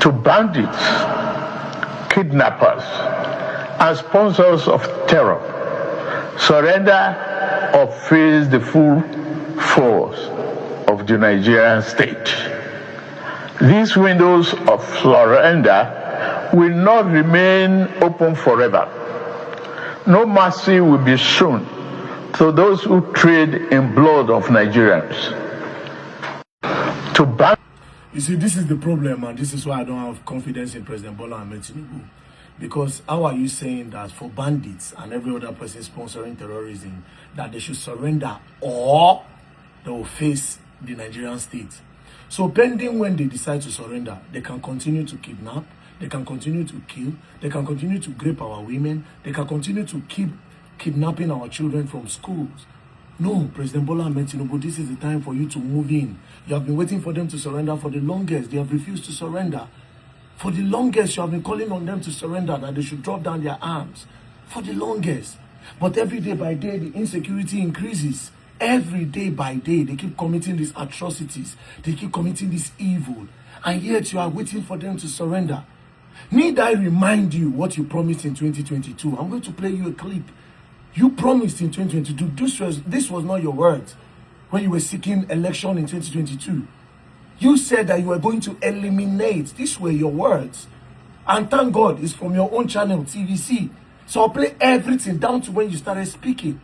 to bandits, kidnappers, and sponsors of terror. Surrender or face the full force of the Nigerian state. These windows of surrender will not remain open forever. No mercy will be shown to those who trade in blood of Nigerians. You see, this is the problem, and this is why I don't have confidence in President Bola Ahmed Tinubu. Because how are you saying that for bandits and every other person sponsoring terrorism, that they should surrender or they will face the Nigerian state? So pending when they decide to surrender, they can continue to kidnap, they can continue to kill, they can continue to rape our women, they can continue to keep kidnapping our children from schools. No, President Bola Ahmed Tinubu, this is the time for you to move in. You have been waiting for them to surrender for the longest. They have refused to surrender. For the longest, you have been calling on them to surrender, that they should drop down their arms. For the longest. But every day by day, the insecurity increases. Every day by day, they keep committing these atrocities. They keep committing this evil. And yet, you are waiting for them to surrender. Need I remind you what you promised in 2022? I'm going to play you a clip. You promised in 2022, this was not your words, when you were seeking election in 2022. You said that you were going to eliminate. These were your words. And thank God, it's from your own channel, TVC. So I'll play everything down to when you started speaking.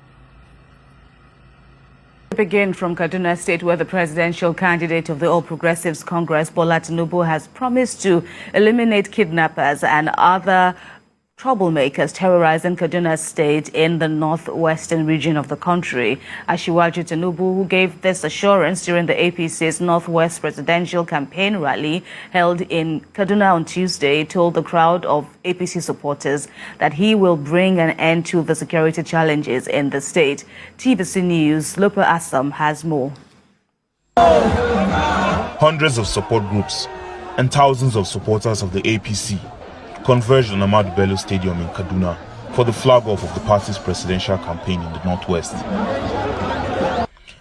Begin from Kaduna State, where the presidential candidate of the All Progressives Congress, Bola Tinubu, has promised to eliminate kidnappers and other troublemakers terrorizing Kaduna State in the northwestern region of the country. Asiwaju Tinubu, who gave this assurance during the APC's Northwest presidential campaign rally held in Kaduna on Tuesday, told the crowd of APC supporters that he will bring an end to the security challenges in the state. TVC News' Lopa Assam has more. Hundreds of support groups and thousands of supporters of the APC converged on Ahmadu Bello Stadium in Kaduna for the flag-off of the party's presidential campaign in the Northwest.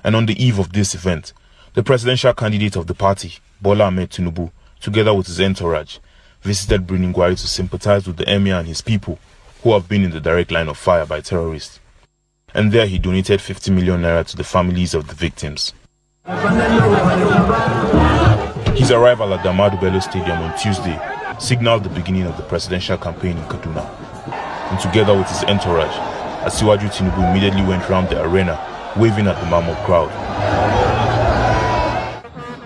And on the eve of this event, the presidential candidate of the party, Bola Ahmed Tinubu, together with his entourage, visited Birnin-Gwari to sympathize with the emir and his people who have been in the direct line of fire by terrorists. And there he donated 50 million naira to the families of the victims. His arrival at the Ahmadu Bello Stadium on Tuesday signaled the beginning of the presidential campaign in Kaduna. And together with his entourage, Asiwaju Tinubu immediately went round the arena, waving at the mammoth crowd.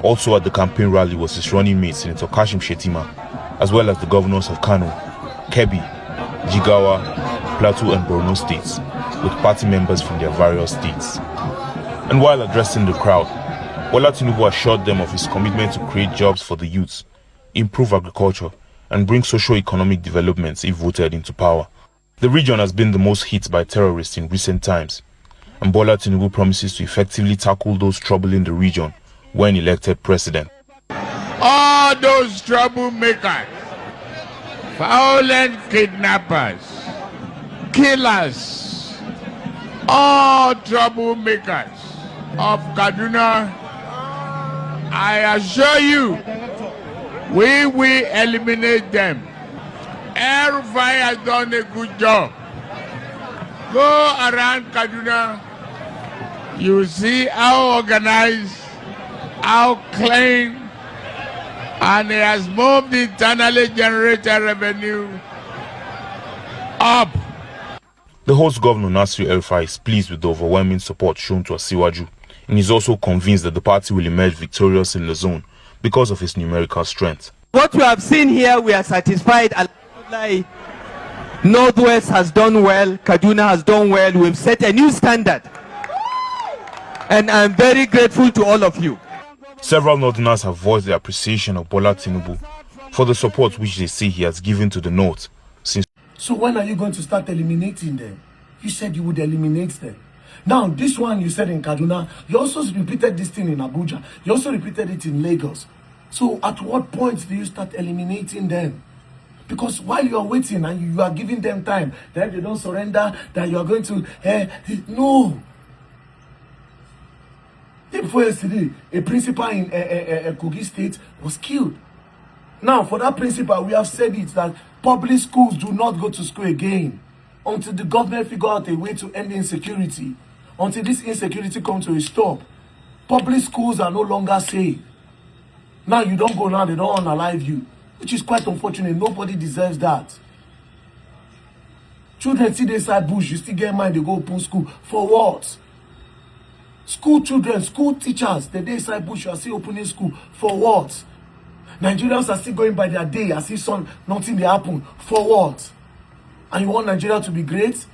Also at the campaign rally was his running mate, Senator Kashim Shettima, as well as the governors of Kano, Kebbi, Jigawa, Plateau and Borno states, with party members from their various states. And while addressing the crowd, Bola Tinubu assured them of his commitment to create jobs for the youths, improve agriculture, and bring socio-economic developments if voted into power. The region has been the most hit by terrorists in recent times, and Bola Tinubu promises to effectively tackle those troubling the region when elected president. All those troublemakers, violent kidnappers, killers, all troublemakers of Kaduna, I assure you, we will eliminate them. El-Rufai has done a good job. Go around Kaduna, you see how organized, how clean, and he has moved the internally generated revenue up. The host governor, Nasir El-Rufai, is pleased with the overwhelming support shown to Asiwaju, and is also convinced that the party will emerge victorious in the zone because of its numerical strength. What we have seen here, we are satisfied. Northwest has done well, Kaduna has done well. We've set a new standard. And I'm very grateful to all of you. Several Northerners have voiced their appreciation of Bola Tinubu for the support which they say he has given to the North since. So when are you going to start eliminating them? You said you would eliminate them. Now, this one you said in Kaduna, you also repeated this thing in Abuja. You also repeated it in Lagos. So at what point do you start eliminating them? Because while you are waiting and you are giving them time, that they don't surrender, that you are going to, no. Before yesterday, a principal in Kogi State was killed. Now, for that principle, we have said it that public schools do not go to school again until the government figure out a way to end insecurity. Until this insecurity comes to a stop. Public schools are no longer safe. Now you don't go now, they don't unalive you, which is quite unfortunate. Nobody deserves that. Children see they side bush, you still get mind, they go open school. For what? School children, school teachers, the day side bush, you are still opening school. For what? Nigerians are still going by their day as if nothing they happen. For what? And you want Nigeria to be great?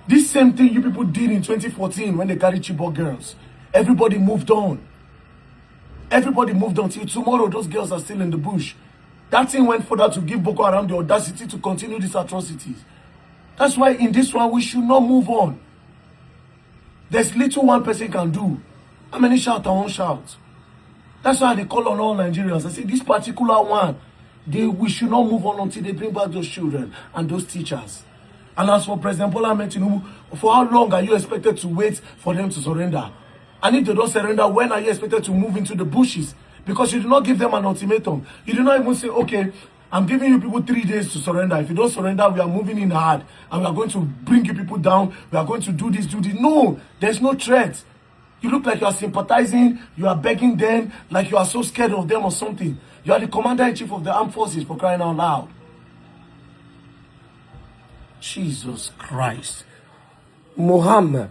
This same thing you people did in 2014 when they carried Chibok girls. Everybody moved on. Everybody moved on till tomorrow. Those girls are still in the bush. That thing went further to give Boko Haram the audacity to continue these atrocities. That's why in this one we should not move on. There's little one person can do. How many shout and won't shout? That's why they call on all Nigerians. I say this particular one, we should not move on until they bring back those children and those teachers. And as for President Bola Ahmed Tinubu, for how long are you expected to wait for them to surrender? And if they don't surrender, when are you expected to move into the bushes? Because you did not give them an ultimatum. You did not even say, okay, I'm giving you people 3 days to surrender. If you don't surrender, we are moving in hard. And we are going to bring you people down. We are going to do this, do this. No, there's no threat. You look like you are sympathizing. You are begging them like you are so scared of them or something. You are the commander-in-chief of the armed forces, for crying out loud. Jesus Christ. Muhammad.